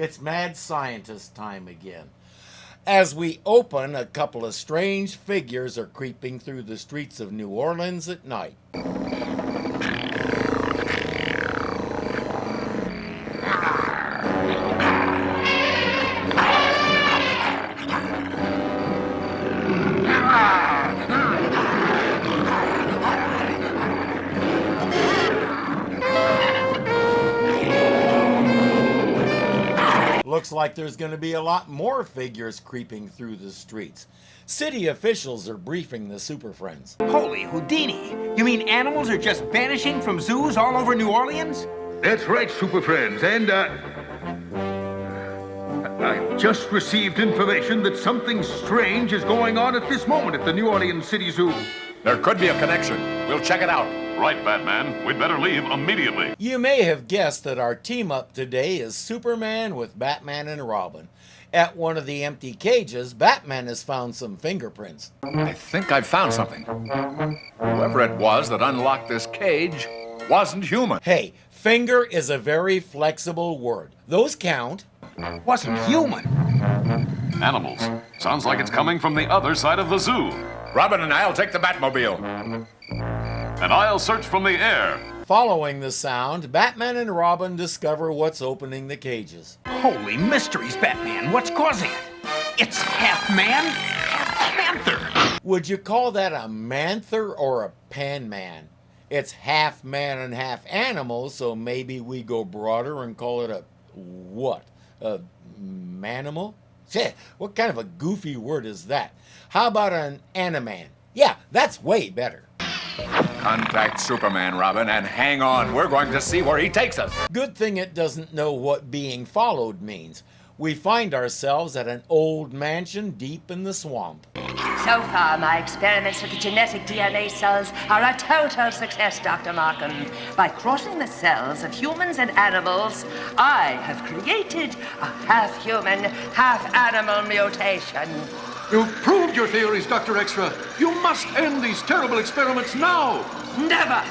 It's mad scientist time again. As we open, a couple of strange figures are creeping through the streets of New Orleans at night. Looks like there's going to be a lot more figures creeping through the streets. City officials are briefing the Super Friends. Holy Houdini! You mean animals are just vanishing from zoos all over New Orleans? That's right, Super Friends, and I just received information that something strange is going on at this moment at the New Orleans City Zoo. There could be a connection. We'll check it out. Right, Batman. We'd better leave immediately. You may have guessed that our team-up today is Superman with Batman and Robin. At one of the empty cages, Batman has found some fingerprints. I think I've found something. Whoever it was that unlocked this cage wasn't human. Hey, finger is a very flexible word. Those count. Wasn't human. Animals. Sounds like it's coming from the other side of the zoo. Robin and I'll take the Batmobile. And I'll search from the air. Following the sound, Batman and Robin discover what's opening the cages. Holy mysteries, Batman. What's causing it? It's half man, half panther. Would you call that a manther or a panman? It's half man and half animal, so maybe we go broader and call it a what? A manimal? What kind of a goofy word is that? How about an animan? Yeah, that's way better. Contact Superman, Robin, and hang on. We're going to see where he takes us. Good thing it doesn't know what being followed means. We find ourselves at an old mansion deep in the swamp. So far, my experiments with the genetic DNA cells are a total success, Dr. Markham. By crossing the cells of humans and animals, I have created a half-human, half-animal mutation. You've proved your theories, Dr. Extra. You must end these terrible experiments now. Never!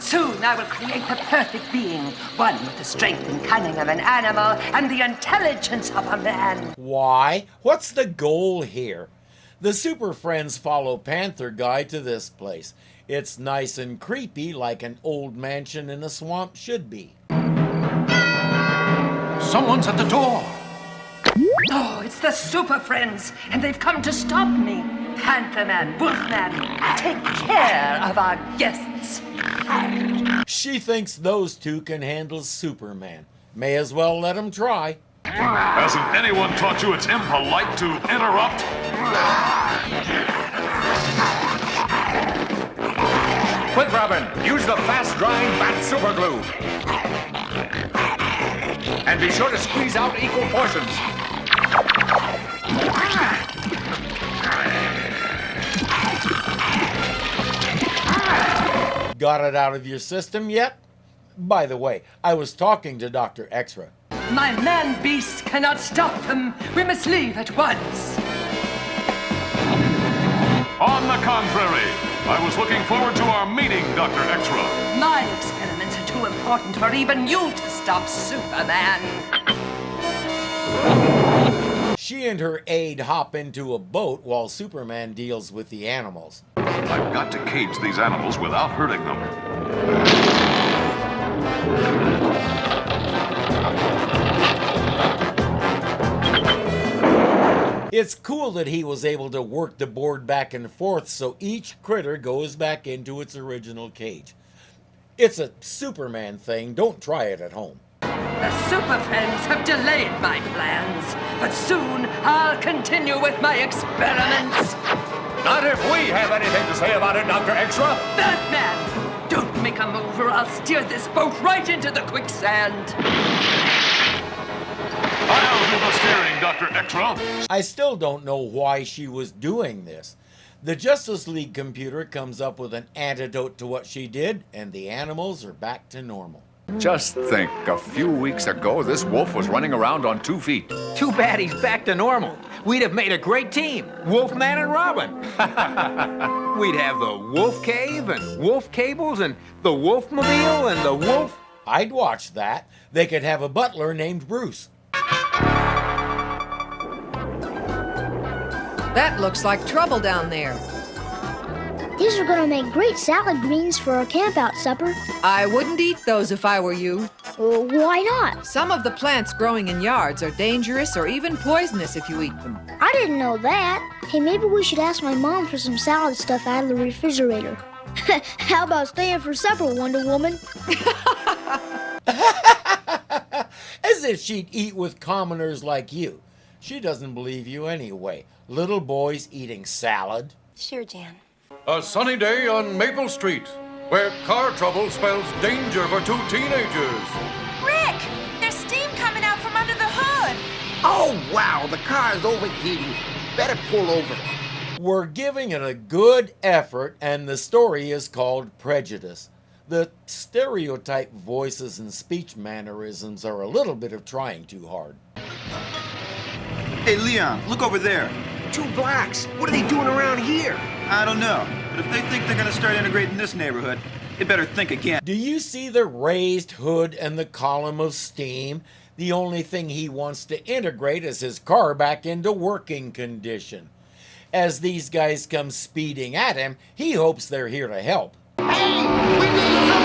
Soon I will create the perfect being, one with the strength and cunning of an animal and the intelligence of a man. Why? What's the goal here? The Super Friends follow Panther Guy to this place. It's nice and creepy, like an old mansion in a swamp should be. Someone's at the door. Oh, it's the Super Friends, and they've come to stop me. Pantherman, Wolfman, take care of our guests. She thinks those two can handle Superman. May as well let them try. Hasn't anyone taught you it's impolite to interrupt? Quick, Robin, use the fast-drying bat super glue. And be sure to squeeze out equal portions. Got it out of your system yet? By the way, I was talking to Dr. Extra. My man-beasts cannot stop them. We must leave at once. On the contrary, I was looking forward to our meeting, Dr. Extra. My experiments are too important for even you to stop Superman. She and her aide hop into a boat while Superman deals with the animals. I've got to cage these animals without hurting them. It's cool that he was able to work the board back and forth so each critter goes back into its original cage. It's a Superman thing. Don't try it at home. The Super Friends have delayed my plans, but soon I'll continue with my experiments. Not if we have anything to say about it, Dr. Extra. Batman, don't make a move or I'll steer this boat right into the quicksand. I'll do the steering, Dr. Extra. I still don't know why she was doing this. The Justice League computer comes up with an antidote to what she did, and the animals are back to normal. Just think, a few weeks ago, this wolf was running around on 2 feet. Too bad he's back to normal. We'd have made a great team, Wolfman and Robin. We'd have the Wolf Cave and Wolf Cables and the Wolfmobile and the Wolf... I'd watch that. They could have a butler named Bruce. That looks like trouble down there. These are gonna make great salad greens for our camp-out supper. I wouldn't eat those if I were you. Why not? Some of the plants growing in yards are dangerous or even poisonous if you eat them. I didn't know that. Hey, maybe we should ask my mom for some salad stuff out of the refrigerator. How about staying for supper, Wonder Woman? As if she'd eat with commoners like you. She doesn't believe you anyway. Little boys eating salad. Sure, Jan. A sunny day on Maple Street, where car trouble spells danger for two teenagers. Rick! There's steam coming out from under the hood! Oh, wow, the car's overheating. Better pull over. We're giving it a good effort, and the story is called Prejudice. The stereotype voices and speech mannerisms are a little bit of trying too hard. Hey, Leon, look over there. Two blacks. What are they doing around here? I don't know, but if they think they're gonna start integrating this neighborhood, they better think again. Do you see the raised hood and the column of steam? The only thing he wants to integrate is his car back into working condition. As these guys come speeding at him, he hopes they're here to help. Hey, we need some...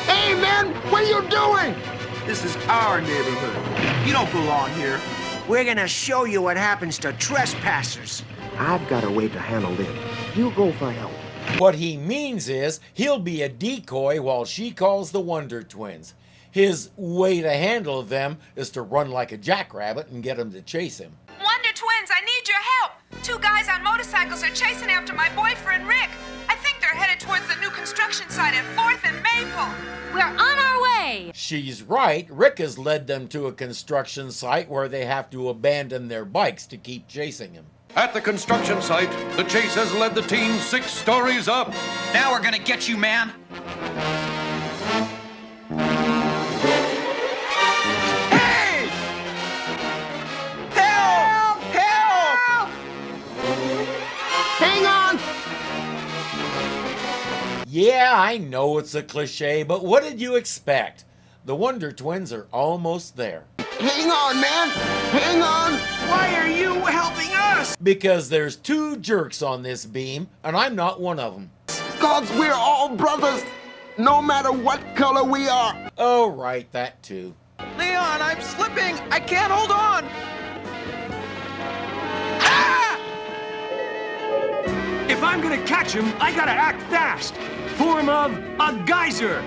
Hey, man, what are you doing? This is our neighborhood. You don't belong here. We're gonna show you what happens to trespassers. I've got a way to handle them. You go for help. What he means is he'll be a decoy while she calls the Wonder Twins. His way to handle them is to run like a jackrabbit and get them to chase him. Wonder Twins, I need your help! Two guys on motorcycles are chasing after my boyfriend, Rick. I think they're headed towards the new construction site at 4th and Maple. We're on our way! She's right. Rick has led them to a construction site where they have to abandon their bikes to keep chasing him. At the construction site, the chase has led the team 6 stories up. Now we're gonna get you, man. Hey! Help! Help! Hang on! Yeah, I know it's a cliche, but what did you expect? The Wonder Twins are almost there. Hang on, man! Hang on! Why are you helping us? Because there's 2 jerks on this beam, and I'm not one of them. Cause we're all brothers, no matter what color we are. Oh, right, that too. Leon, I'm slipping! I can't hold on! Ah! If I'm gonna catch him, I gotta act fast. Form of a geyser.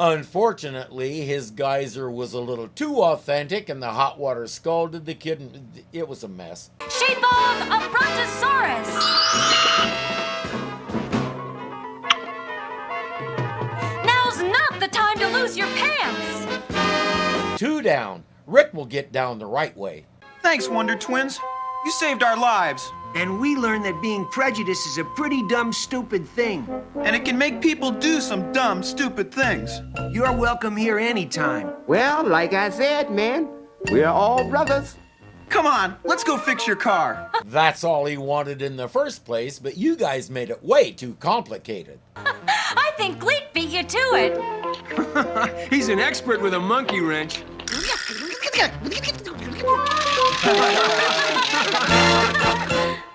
Unfortunately, his geyser was a little too authentic and the hot water scalded the kid and it was a mess. Shape of a brontosaurus. Now's not the time to lose your pants. 2 down. Rick will get down the right way. Thanks, Wonder Twins. You saved our lives. And we learned that being prejudiced is a pretty dumb, stupid thing. And it can make people do some dumb, stupid things. You're welcome here anytime. Well, like I said, man, we're all brothers. Come on, let's go fix your car. That's all he wanted in the first place, but you guys made it way too complicated. I think Gleek beat you to it. He's an expert with a monkey wrench.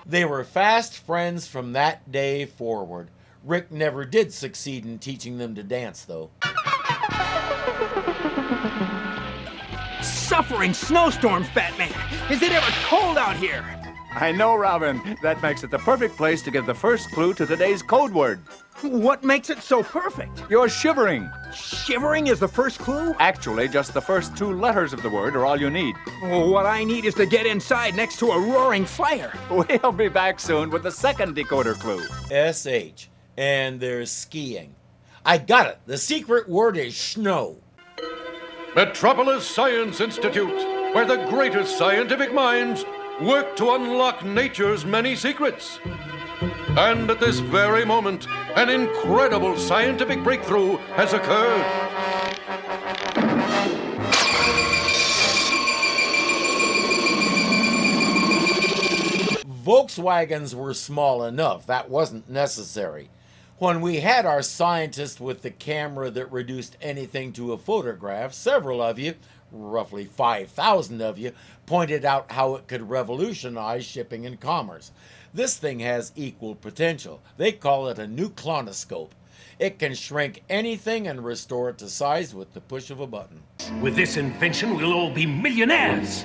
They were fast friends from that day forward. Rick never did succeed in teaching them to dance, though. Suffering snowstorm, Fat Man. Is it ever cold out here? I know, Robin. That makes it the perfect place to give the first clue to today's code word. What makes it so perfect? You're shivering. Shivering is the first clue? Actually, just the first 2 letters of the word are all you need. Well, what I need is to get inside next to a roaring fire. We'll be back soon with the second decoder clue. S-H. And there's skiing. I got it. The secret word is snow. Metropolis Science Institute, where the greatest scientific minds work to unlock nature's many secrets. And at this very moment, an incredible scientific breakthrough has occurred. Volkswagens were small enough. That wasn't necessary. When we had our scientist with the camera that reduced anything to a photograph, several of you, roughly 5,000 of you, pointed out how it could revolutionize shipping and commerce. This thing has equal potential. They call it a nucleonoscope. It can shrink anything and restore it to size with the push of a button. With this invention, we'll all be millionaires.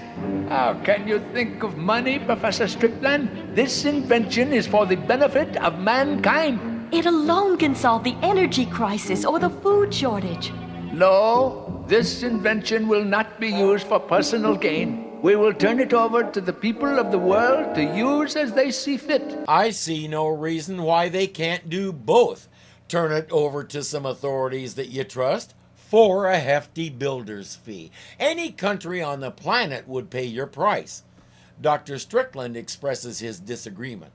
How can you think of money, Professor Strickland? This invention is for the benefit of mankind. It alone can solve the energy crisis or the food shortage. No, this invention will not be used for personal gain. We will turn it over to the people of the world to use as they see fit. I see no reason why they can't do both. Turn it over to some authorities that you trust for a hefty builder's fee. Any country on the planet would pay your price. Dr. Strickland expresses his disagreement.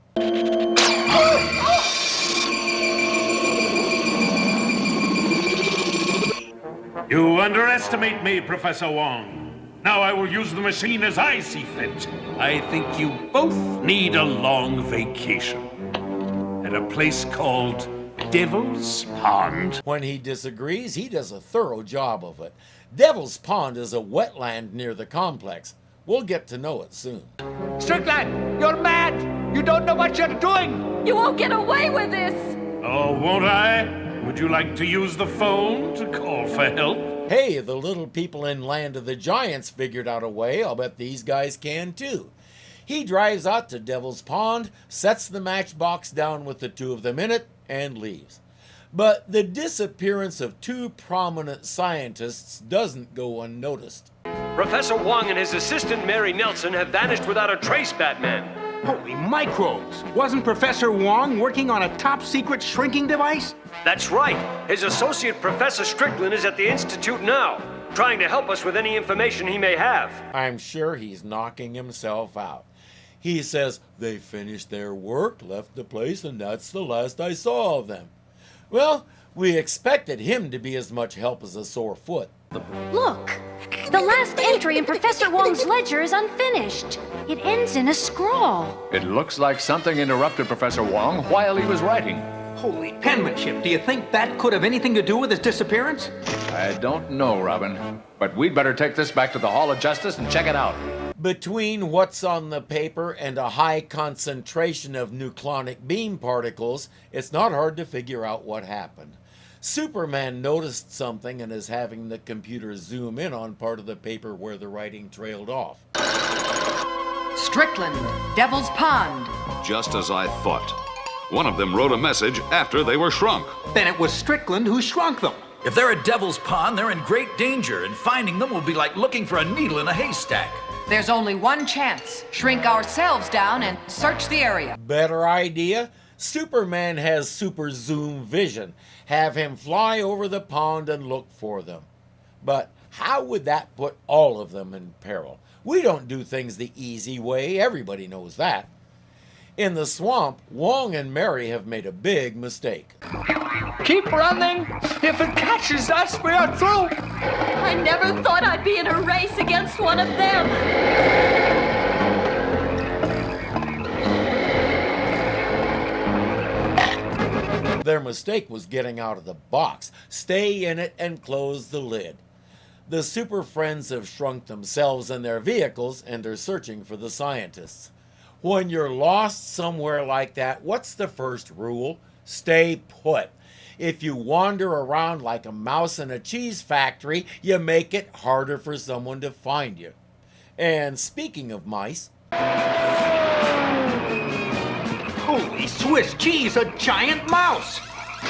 You underestimate me, Professor Wong. Now I will use the machine as I see fit. I think you both need a long vacation. At a place called Devil's Pond. When he disagrees, he does a thorough job of it. Devil's Pond is a wetland near the complex. We'll get to know it soon. Strickland, you're mad! You don't know what you're doing! You won't get away with this! Oh, won't I? Would you like to use the phone to call for help? Hey, the little people in Land of the Giants figured out a way. I'll bet these guys can too. He drives out to Devil's Pond, sets the matchbox down with the two of them in it, and leaves. But the disappearance of two prominent scientists doesn't go unnoticed. Professor Wong and his assistant Mary Nelson have vanished without a trace, Batman. Holy microbes! Wasn't Professor Wong working on a top-secret shrinking device? That's right. His associate, Professor Strickland, is at the Institute now, trying to help us with any information he may have. I'm sure he's knocking himself out. He says they finished their work, left the place, and that's the last I saw of them. Well, we expected him to be as much help as a sore foot. Look! The last entry in Professor Wong's ledger is unfinished. It ends in a scrawl. It looks like something interrupted Professor Wong while he was writing. Holy penmanship, do you think that could have anything to do with his disappearance? I don't know, Robin. But we'd better take this back to the Hall of Justice and check it out. Between what's on the paper and a high concentration of nucleonic beam particles, it's not hard to figure out what happened. Superman noticed something and is having the computer zoom in on part of the paper where the writing trailed off. Strickland, Devil's Pond. Just as I thought. One of them wrote a message after they were shrunk. Then it was Strickland who shrunk them. If they're at Devil's Pond, they're in great danger, and finding them will be like looking for a needle in a haystack. There's only one chance. Shrink ourselves down and search the area. Better idea? Superman has super zoom vision. Have him fly over the pond and look for them. But how would that put all of them in peril? We don't do things the easy way. Everybody knows that. In the swamp, Wong and Mary have made a big mistake. Keep running! If it catches us, we are through! I never thought I'd be in a race against one of them. Their mistake was getting out of the box. Stay in it and close the lid. The Super Friends have shrunk themselves and their vehicles and are searching for the scientists. When you're lost somewhere like that, what's the first rule? Stay put. If you wander around like a mouse in a cheese factory, you make it harder for someone to find you. And speaking of mice... Holy Swiss cheese, a giant mouse!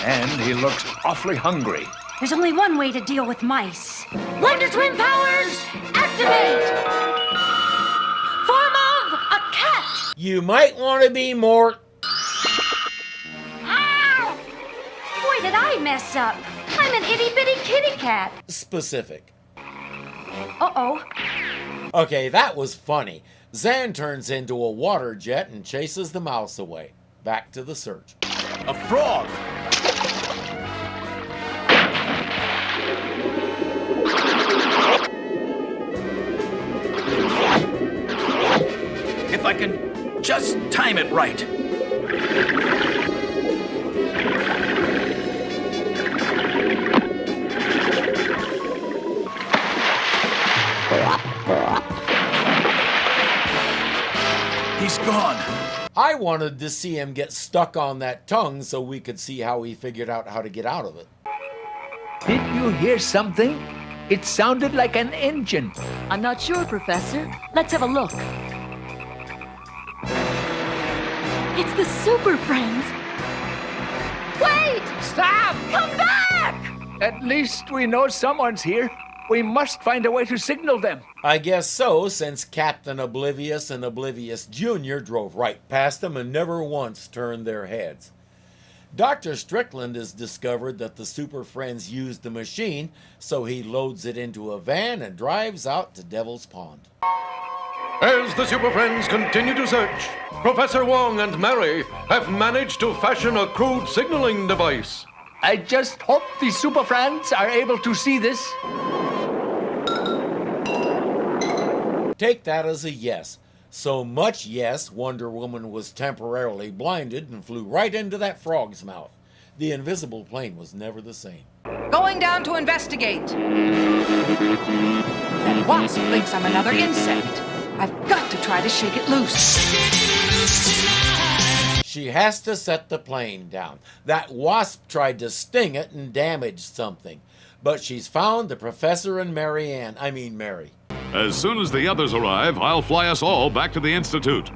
And he looks awfully hungry. There's only one way to deal with mice. Wonder Twin powers, activate! Form of a cat! You might want to be more... Ow! Boy, did I mess up. I'm an itty-bitty kitty cat. specific. Uh-oh. Okay, that was funny. Zan turns into a water jet and chases the mouse away. Back to the search. A frog! If I can just time it right. He's gone. I wanted to see him get stuck on that tongue so we could see how he figured out how to get out of it. Did you hear something? It sounded like an engine. I'm not sure, Professor. Let's have a look. It's the Super Friends. Wait! Stop! Come back! At least we know someone's here. We must find a way to signal them. I guess so, since Captain Oblivious and Oblivious Jr. drove right past them and never once turned their heads. Dr. Strickland has discovered that the Super Friends used the machine, so he loads it into a van and drives out to Devil's Pond. As the Super Friends continue to search, Professor Wong and Mary have managed to fashion a crude signaling device. I just hope the Super Friends are able to see this. Take that as a yes. So much yes, Wonder Woman was temporarily blinded and flew right into that frog's mouth. The invisible plane was never the same. Going down to investigate. That wasp thinks I'm another insect. I've got to try to shake it loose. She has to set the plane down. That wasp tried to sting it and damaged something. But she's found the professor and Mary. As soon as the others arrive, I'll fly us all back to the Institute. A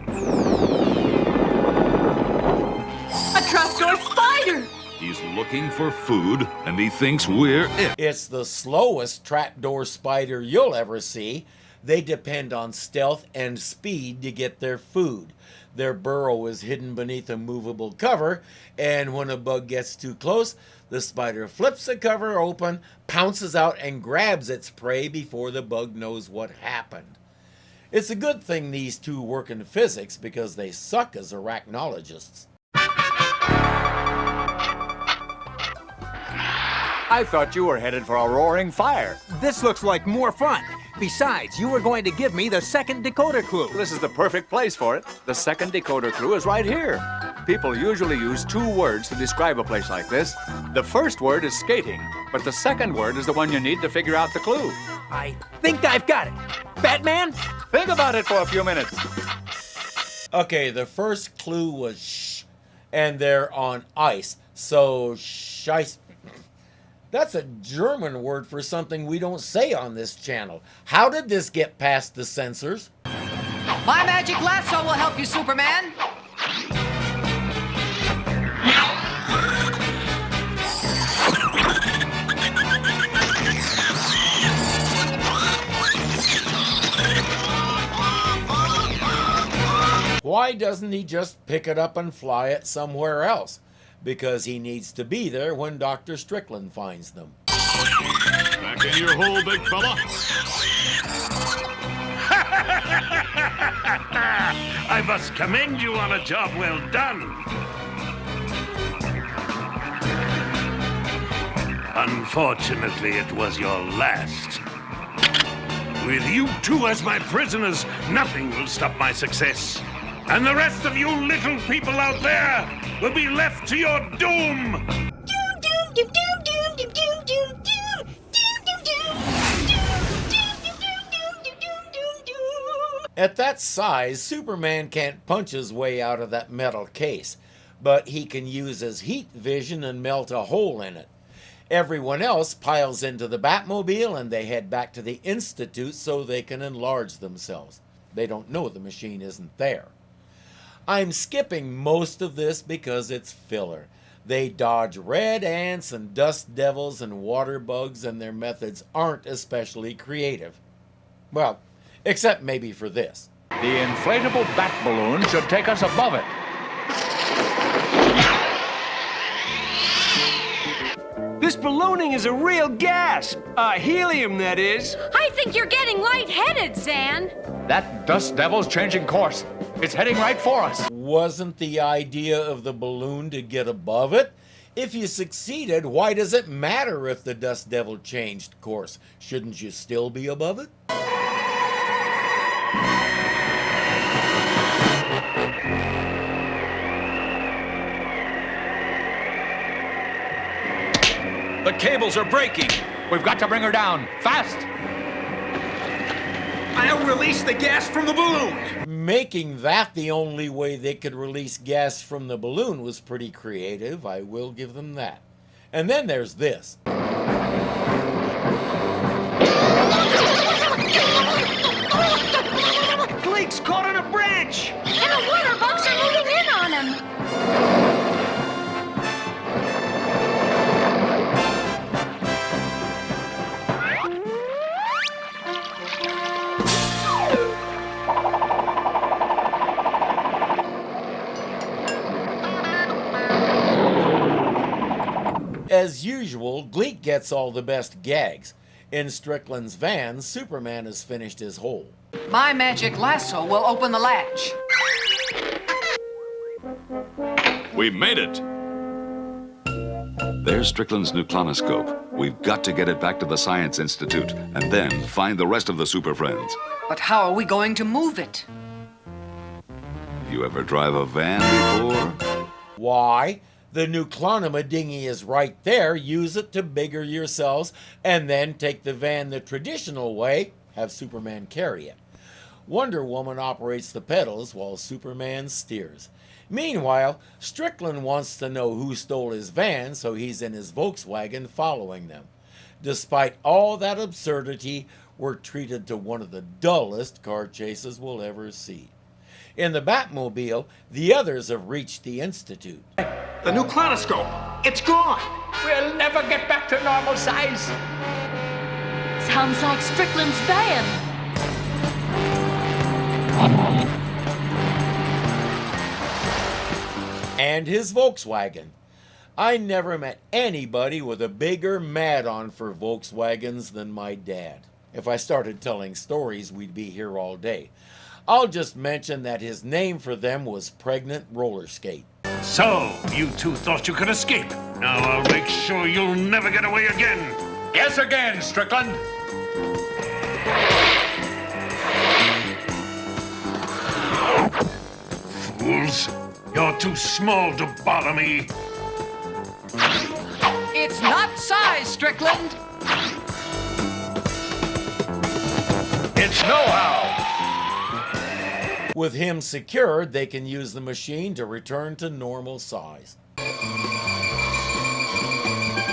trapdoor spider! He's looking for food, and he thinks we're it. It's the slowest trapdoor spider you'll ever see. They depend on stealth and speed to get their food. Their burrow is hidden beneath a movable cover, and when a bug gets too close, the spider flips the cover open, pounces out, and grabs its prey before the bug knows what happened. It's a good thing these two work in physics because they suck as arachnologists. I thought you were headed for a roaring fire. This looks like more fun. Besides, you were going to give me the second decoder clue. This is the perfect place for it. The second decoder clue is right here. People usually use two words to describe a place like this. The first word is skating, but the second word is the one you need to figure out the clue. I think I've got it. Batman? Think about it for a few minutes. Okay, the first clue was shh, and they're on ice. So, scheiss. That's a German word for something we don't say on this channel. How did this get past the censors? My magic lasso will help you, Superman. Why doesn't he just pick it up and fly it somewhere else? Because he needs to be there when Dr. Strickland finds them. Back in your hole, big fella. I must commend you on a job well done. Unfortunately, it was your last. With you two as my prisoners, nothing will stop my success. And the rest of you little people out there will be left to your doom. At that size, Superman can't punch his way out of that metal case, but he can use his heat vision and melt a hole in it. Everyone else piles into the Batmobile and they head back to the Institute so they can enlarge themselves. They don't know the machine isn't there. I'm skipping most of this because it's filler. They dodge red ants and dust devils and water bugs, and their methods aren't especially creative. Well, except maybe for this. The inflatable bat balloon should take us above it. This ballooning is a real gas. Helium, that is. I think you're getting lightheaded, Zan. That dust devil's changing course. It's heading right for us. Wasn't the idea of the balloon to get above it? If you succeeded, why does it matter if the dust devil changed course? Shouldn't you still be above it? The cables are breaking. We've got to bring her down. Fast! I'll release the gas from the balloon. Making that the only way they could release gas from the balloon was pretty creative, I will give them that. And then there's this. Gleek's caught on a branch! And the water bugs are moving in on him. As usual, Gleek gets all the best gags. In Strickland's van, Superman has finished his hole. My magic lasso will open the latch. We made it! There's Strickland's nucleonoscope. We've got to get it back to the Science Institute, and then find the rest of the Super Friends. But how are we going to move it? You ever drive a van before? Why? The Nucleonoma dinghy is right there. Use it to bigger yourselves, and then take the van the traditional way, have Superman carry it. Wonder Woman operates the pedals while Superman steers. Meanwhile, Strickland wants to know who stole his van, so he's in his Volkswagen following them. Despite all that absurdity, we're treated to one of the dullest car chases we'll ever see. In the Batmobile, the others have reached the Institute. The nucleonoscope, it's gone. We'll never get back to normal size. Sounds like Strickland's van. And his Volkswagen. I never met anybody with a bigger mad-on for Volkswagens than my dad. If I started telling stories, we'd be here all day. I'll just mention that his name for them was Pregnant Roller Skate. So, you two thought you could escape. Now I'll make sure you'll never get away again. Yes again, Strickland. Fools. You're too small to bother me. It's not size, Strickland. It's know-how. With him secured, they can use the machine to return to normal size.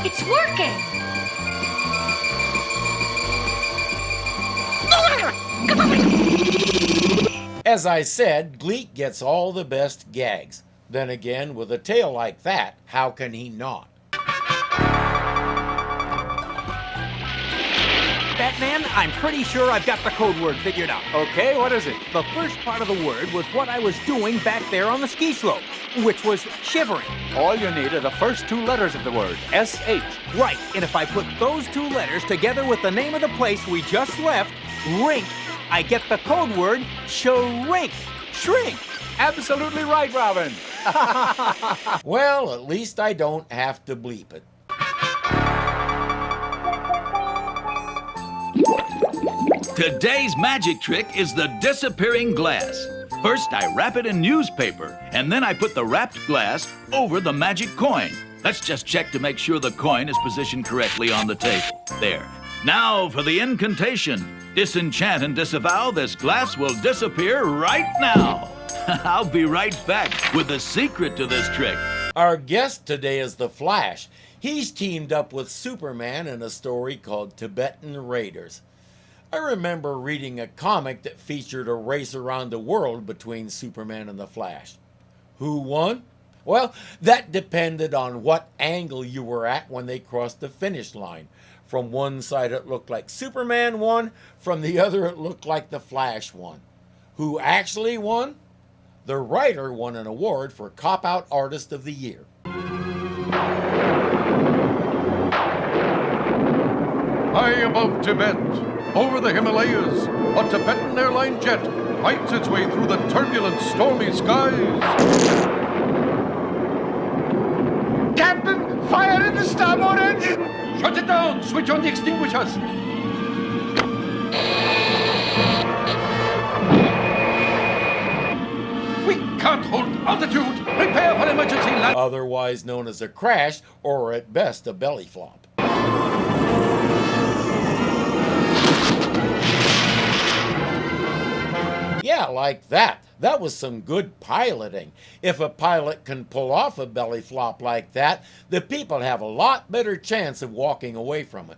It's working. As I said, Gleek gets all the best gags. Then again, with a tale like that, how can he not? Batman, I'm pretty sure I've got the code word figured out. Okay, what is it? The first part of the word was what I was doing back there on the ski slope, which was shivering. All you need are the first two letters of the word, S-H. Right, and if I put those two letters together with the name of the place we just left, Rink, I get the code word shrink. Shrink. Absolutely right, Robin. Well, at least I don't have to bleep it. Today's magic trick is the disappearing glass. First, I wrap it in newspaper, and then I put the wrapped glass over the magic coin. Let's just check to make sure the coin is positioned correctly on the table. There. Now for the incantation. Disenchant and disavow, this glass will disappear right now. I'll be right back with the secret to this trick. Our guest today is the Flash. He's teamed up with Superman in a story called Tibetan Raiders. I remember reading a comic that featured a race around the world between Superman and the Flash. Who won? Well, that depended on what angle you were at when they crossed the finish line. From one side it looked like Superman won, from the other it looked like the Flash won. Who actually won? The writer won an award for Cop-Out Artist of the Year. High above Tibet, over the Himalayas, a Tibetan airline jet fights its way through the turbulent, stormy skies. Captain, fire in the starboard engine! Shut it down! Switch on the extinguishers! We can't hold altitude! Prepare for emergency land! Otherwise known as a crash, or at best a belly flop. Yeah, like that. That was some good piloting. If a pilot can pull off a belly flop like that, the people have a lot better chance of walking away from it.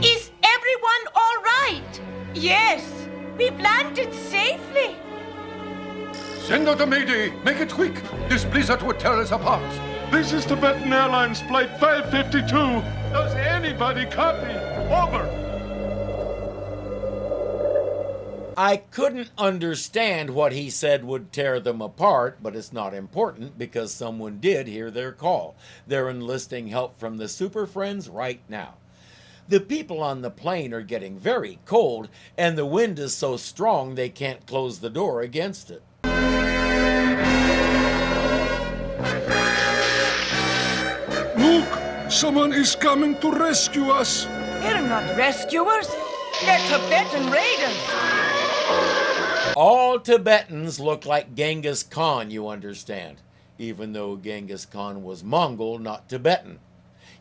Is everyone all right? Yes, we've landed safely. Send out a mayday. Make it quick. This blizzard will tear us apart. This is Tibetan Airlines Flight 552. Does anybody copy? Over. I couldn't understand what he said would tear them apart, but it's not important because someone did hear their call. They're enlisting help from the Super Friends right now. The people on the plane are getting very cold, and the wind is so strong they can't close the door against it. Look! Someone is coming to rescue us! They're not rescuers. They're Tibetan raiders. All Tibetans look like Genghis Khan, you understand, even though Genghis Khan was Mongol, not Tibetan.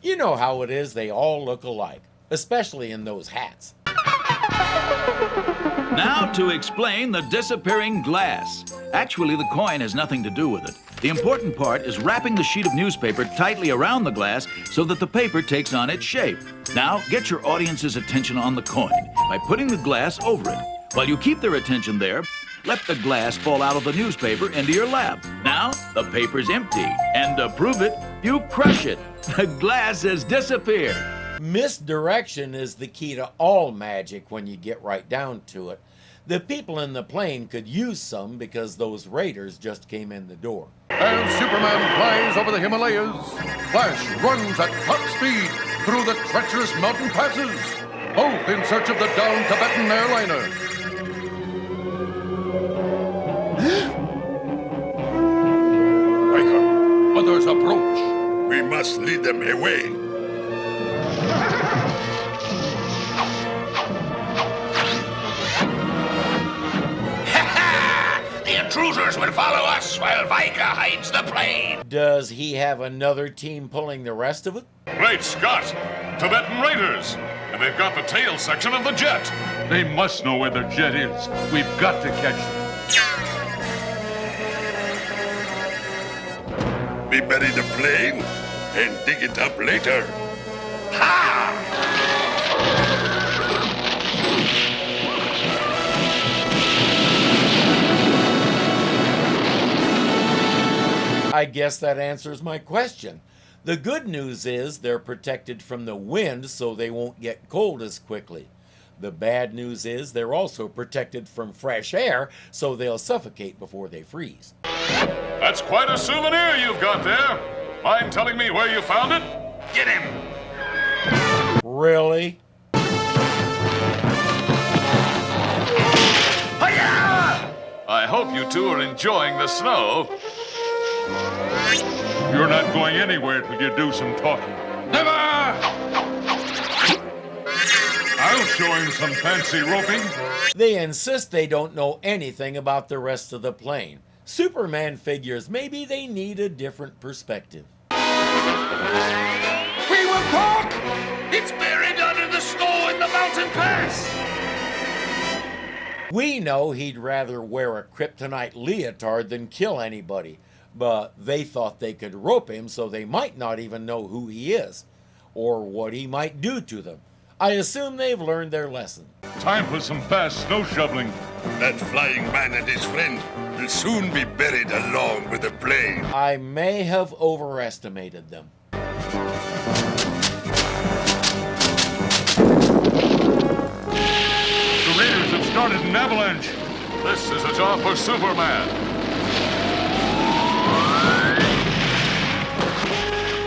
You know how it is, they all look alike, especially in those hats. Now to explain the disappearing glass. Actually, the coin has nothing to do with it. The important part is wrapping the sheet of newspaper tightly around the glass so that the paper takes on its shape. Now, get your audience's attention on the coin by putting the glass over it. While you keep their attention there, let the glass fall out of the newspaper into your lap. Now, the paper's empty, and to prove it, you crush it. The glass has disappeared. Misdirection is the key to all magic when you get right down to it. The people in the plane could use some because those raiders just came in the door. As Superman flies over the Himalayas, Flash runs at top speed through the treacherous mountain passes, both in search of the downed Tibetan airliner. Riker, others approach. We must lead them away. The intruders will follow us while Vika hides the plane. Does he have another team pulling the rest of it? Great Scott! Tibetan raiders! And they've got the tail section of the jet. They must know where their jet is. We've got to catch them. We bury the plane and dig it up later. Ha! I guess that answers my question. The good news is they're protected from the wind so they won't get cold as quickly. The bad news is they're also protected from fresh air so they'll suffocate before they freeze. That's quite a souvenir you've got there. Mind telling me where you found it? Get him! Really? Hi-ya! I hope you two are enjoying the snow. You're not going anywhere till you do some talking. Never! I'll show him some fancy roping. They insist they don't know anything about the rest of the plane. Superman figures maybe they need a different perspective. We will talk! It's buried under the snow in the mountain pass! We know he'd rather wear a kryptonite leotard than kill anybody, but they thought they could rope him so they might not even know who he is, or what he might do to them. I assume they've learned their lesson. Time for some fast snow shoveling. That flying man and his friend will soon be buried along with the plane. I may have overestimated them. The raiders have started an avalanche. This is a job for Superman.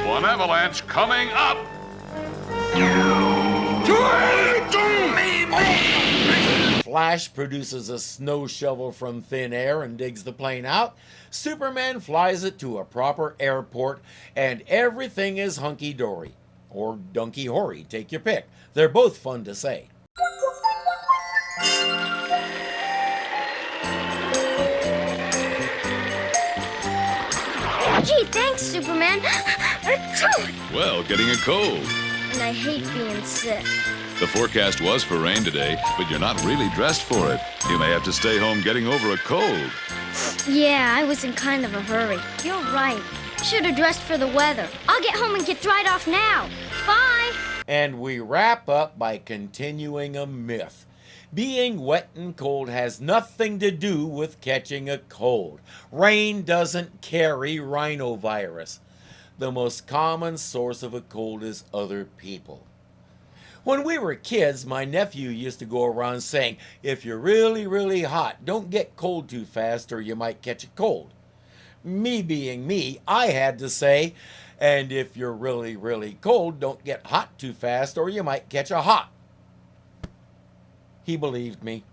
One avalanche coming up. Flash produces a snow shovel from thin air and digs the plane out. Superman flies it to a proper airport, and everything is hunky-dory. Or dunky-hory, take your pick. They're both fun to say. Gee, thanks, Superman. Well, getting a cold. and I hate being sick. The forecast was for rain today, but you're not really dressed for it. You may have to stay home getting over a cold. Yeah, I was in kind of a hurry. You're right. Should have dressed for the weather. I'll get home and get dried off now. Bye! And we wrap up by continuing a myth. Being wet and cold has nothing to do with catching a cold. Rain doesn't carry rhinovirus. The most common source of a cold is other people. When we were kids, my nephew used to go around saying, if you're really, really hot, don't get cold too fast or you might catch a cold. Me being me, I had to say, and if you're really, really cold, don't get hot too fast or you might catch a hot. He believed me.